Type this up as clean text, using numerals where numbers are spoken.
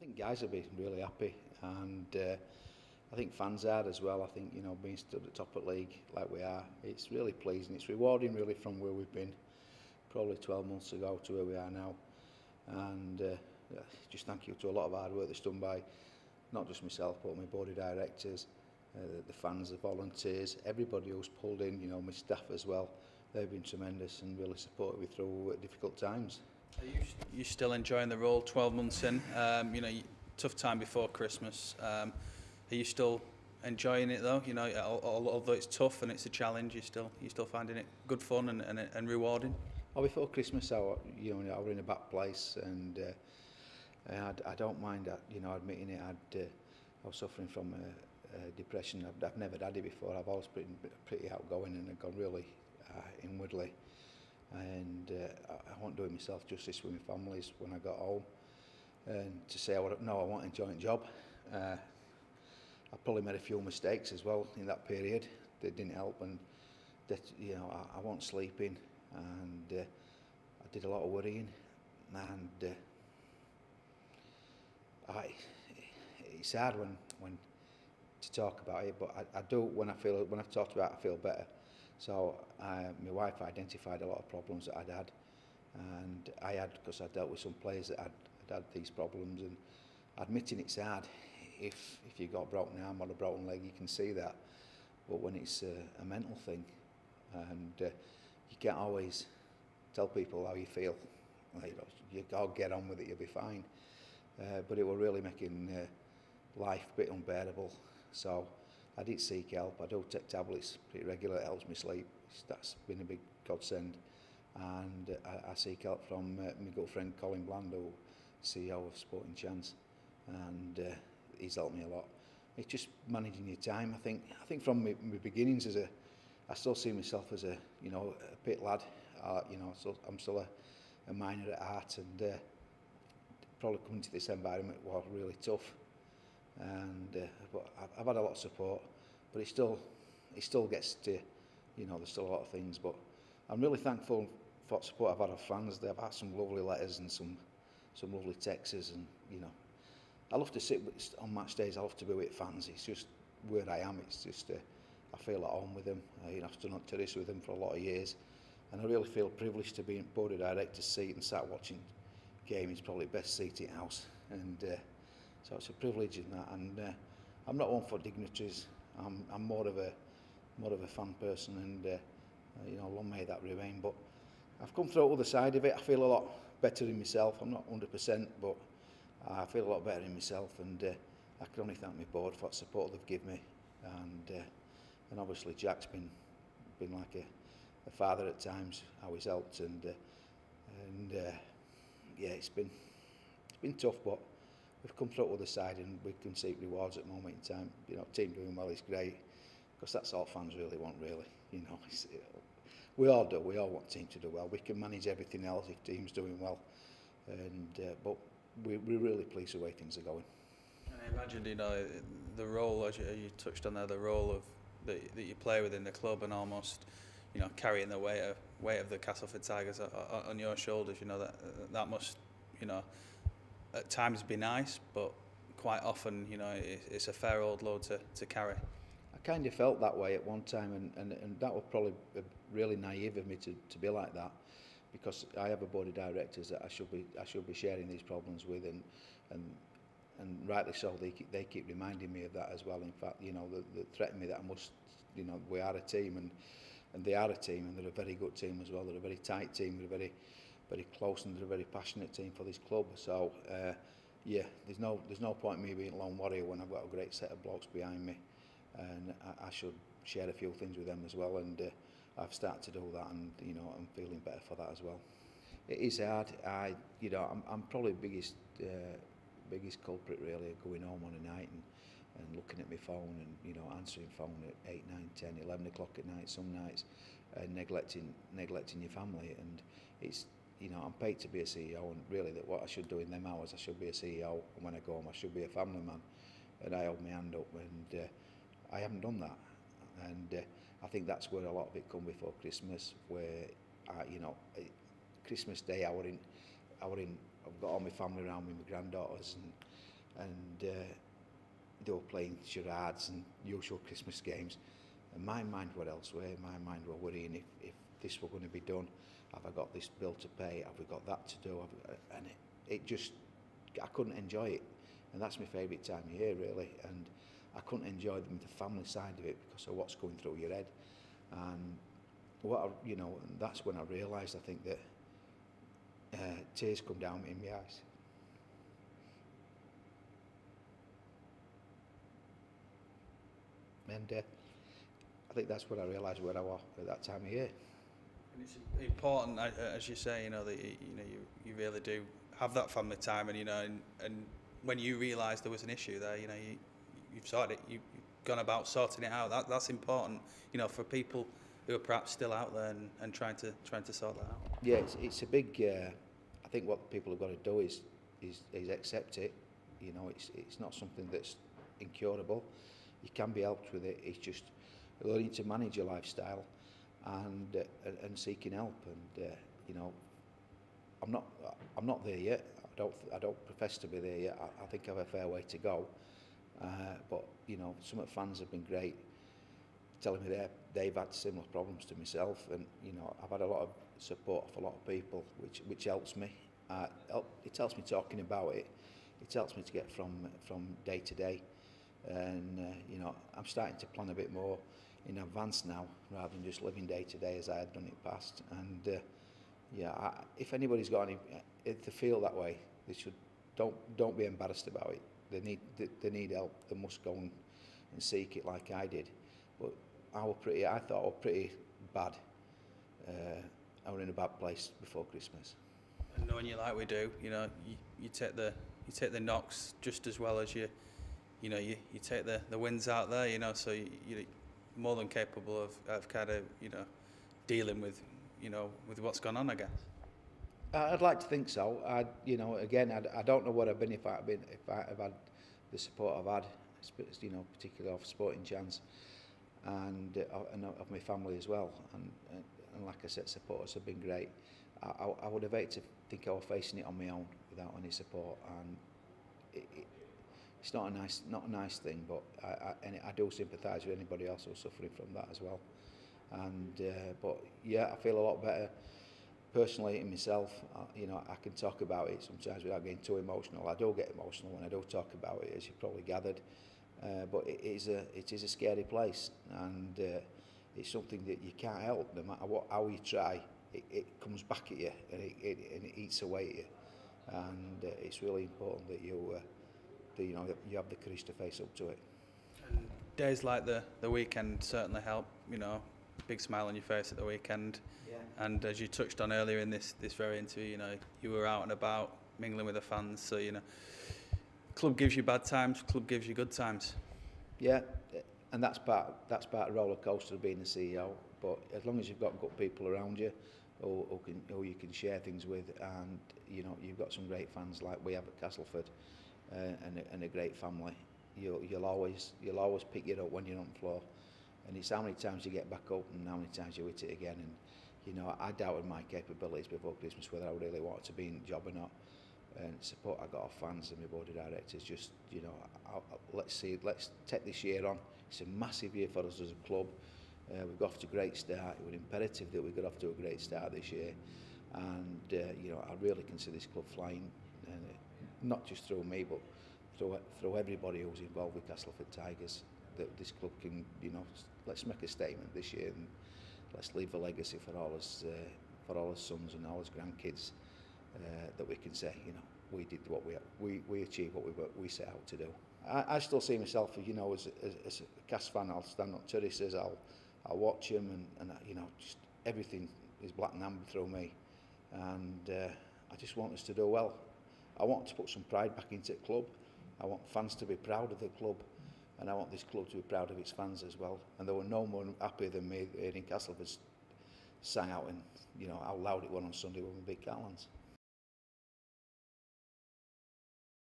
think guys will be really happy, and I think fans are as well. I think, you know, being stood at top of the league like we are, it's really pleasing. It's rewarding really from where we've been probably 12 months ago to where we are now. And just thank you to a lot of hard work that's done by not just myself but my board of directors, the fans, the volunteers, everybody who's pulled in, you know, my staff as well. They've been tremendous and really supported me through difficult times. Are you still enjoying the role 12 months in? You know, tough time before Christmas. Are you still enjoying it though? You know, although it's tough and it's a challenge, you're still finding it good fun and rewarding? Oh, before Christmas, I were in a bad place, and I don't mind, you know, admitting it. I was suffering from depression. I've never had it before. I've always been pretty outgoing and I've gone really inwardly. And I wasn't doing myself justice with my families when I got home. And to say I want a joint job. I probably made a few mistakes as well in that period that didn't help, and that, you know, I wasn't sleeping, and I did a lot of worrying, and it's hard when to talk about it, but I do when I've talked about it, I feel better. So my wife identified a lot of problems that I'd had, and I had, because I dealt with some players that had these problems, and admitting it's hard. If you got a broken arm or a broken leg, you can see that, but when it's a mental thing, and you can't always tell people how you feel. Like, you gotta get on with it, you'll be fine. But it was really making life a bit unbearable. So I did seek help. I do take tablets pretty regular. It helps me sleep. That's been a big godsend. And I seek help from my good friend Colin Bland, who CEO of Sporting Chance, and he's helped me a lot. It's just managing your time. I think from my beginnings I still see myself as a pit lad. You know, so I'm still a miner at heart, and probably coming to this environment was really tough. And but I've had a lot of support, but it still gets to, you know, there's still a lot of things. But I'm really thankful for the support I've had of fans. They've had some lovely letters and some lovely texts, and you know, I love to sit on match days. I love to be with fans. It's just where I am. It's just I feel at home with them. You know, I've stood on terrace with them for a lot of years, and I really feel privileged to be in board of directors' seat and sat watching game. It's probably the best seat in the house, and so it's a privilege in that. And I'm not one for dignitaries. I'm more of a fan person, and you know, long may that remain. But I've come through the other side of it. I feel a lot better in myself. I'm not 100%, but I feel a lot better in myself, and I can only thank my board for the support they've given me, and obviously Jack's been like a father at times, how he's helped, and yeah, it's been tough, but we've come through the other side, and we can see rewards at the moment in time. You know, team doing well is great, because that's all fans really want, really. You know, we all do. We all want team to do well. We can manage everything else if team's doing well, and but we're really pleased with the way things are going. And I imagine, you know, the role, as you touched on there, the role of that you play within the club, and almost, you know, carrying the weight of the Castleford Tigers on your shoulders. You know, that must, you know, at times be nice, but quite often, you know, it's a fair old load to carry. I kind of felt that way at one time, and that was probably really naive of me to be like that, because I have a board of directors that I should be sharing these problems with, and rightly so. They keep reminding me of that as well. In fact, you know, they threaten me that I must, you know, we are a team, and they are a team, and they're a very good team as well. They're a very tight team. They're very close, and they're a very passionate team for this club. So yeah, there's no point in me being a lone warrior when I've got a great set of blokes behind me, and I should share a few things with them as well. And I've started to do that, and you know, I'm feeling better for that as well. It is hard. You know, I'm probably the biggest culprit really, of going home on a night and looking at my phone, and you know, answering phone at 8, 9, 10, 11 o'clock at night some nights, and neglecting your family. And it's, you know, I'm paid to be a CEO, and really that what I should do in them hours, I should be a CEO, and when I go home I should be a family man, and I hold my hand up, and I haven't done that. And I think that's where a lot of it come before Christmas, where you know, Christmas Day I've got all my family around me, my granddaughters, and they were playing charades and usual Christmas games, and my mind were elsewhere. My mind were worrying if this were going to be done. Have I got this bill to pay? Have we got that to do? And it just, I couldn't enjoy it. And that's my favourite time of year, really. And I couldn't enjoy the family side of it because of what's going through your head. And that's when I realised, I think, that tears come down in my eyes. And I think that's when I realised where I was at that time of year. And it's important, as you say, that you really do have that family time, and and when you realise there was an issue there, you've sorted it, you've gone about sorting it out. That's important, for people who are perhaps still out there and trying to sort that out. Yeah, it's a big. I think what people have got to do is accept it. It's not something that's incurable. You can be helped with it. It's just learning to manage your lifestyle and seeking help. And I'm not there yet. I don't profess to be there yet. I think I have a fair way to go. But some of the fans have been great, telling me they've had similar problems to myself, and I've had a lot of support from a lot of people, which helps me. It helps me talking about it. It helps me to get from day to day, and I'm starting to plan a bit more in advance now, rather than just living day to day as I had done in the past. And if anybody's got if they feel that way, they should don't be embarrassed about it. They need help. They must go and seek it like I did. But I thought I was pretty bad. I was in a bad place before Christmas. And knowing you like we do, you take the knocks just as well as you take the wins out there. So you're more than capable of kind of dealing with with what's gone on, I guess. I'd like to think so. Again, I don't know what I've been if I've had the support I've had, particularly of Sporting Chance and of my family as well. And like I said, supporters have been great. I would have hated to think I was facing it on my own without any support, and it's not a nice thing. But I do sympathise with anybody else who's suffering from that as well. And but yeah, I feel a lot better personally in myself. I can talk about it sometimes without getting too emotional. I do get emotional when I do talk about it, as you probably gathered. But it is a scary place, and it's something that you can't help. No matter how you try, it comes back at you, and it eats away at you. And it's really important that you have the courage to face up to it. And days like the weekend certainly help. Big smile on your face at the weekend. Yeah. And as you touched on earlier in this very interview, you were out and about mingling with the fans. So club gives you bad times, club gives you good times. Yeah, and that's part of the roller coaster of being the CEO. But as long as you've got good people around you, who you can share things with, and you've got some great fans like we have at Castleford, and a great family, you'll always pick it up when you're on the floor. And it's how many times you get back up and how many times you hit it again. And I doubted my capabilities before Christmas, whether I really wanted to be in the job or not. And support I got off fans and my board of directors, just let's take this year on. It's a massive year for us as a club. We've got off to a great start. It was imperative that we got off to a great start this year. And I really can see this club flying, not just through me, but through everybody who's involved with Castleford Tigers. That this club can, let's make a statement this year, and let's leave a legacy for all his sons and all his grandkids, that we can say, we did what we achieved what we set out to do. I still see myself, as a Cas fan. I'll stand on terraces, I'll watch him, and just everything is black and amber through me, and I just want us to do well. I want to put some pride back into the club. I want fans to be proud of the club. And I want this club to be proud of its fans as well. And there were no more happy than me here in Castleford sang out, and how loud it was on Sunday when we beat Catalans.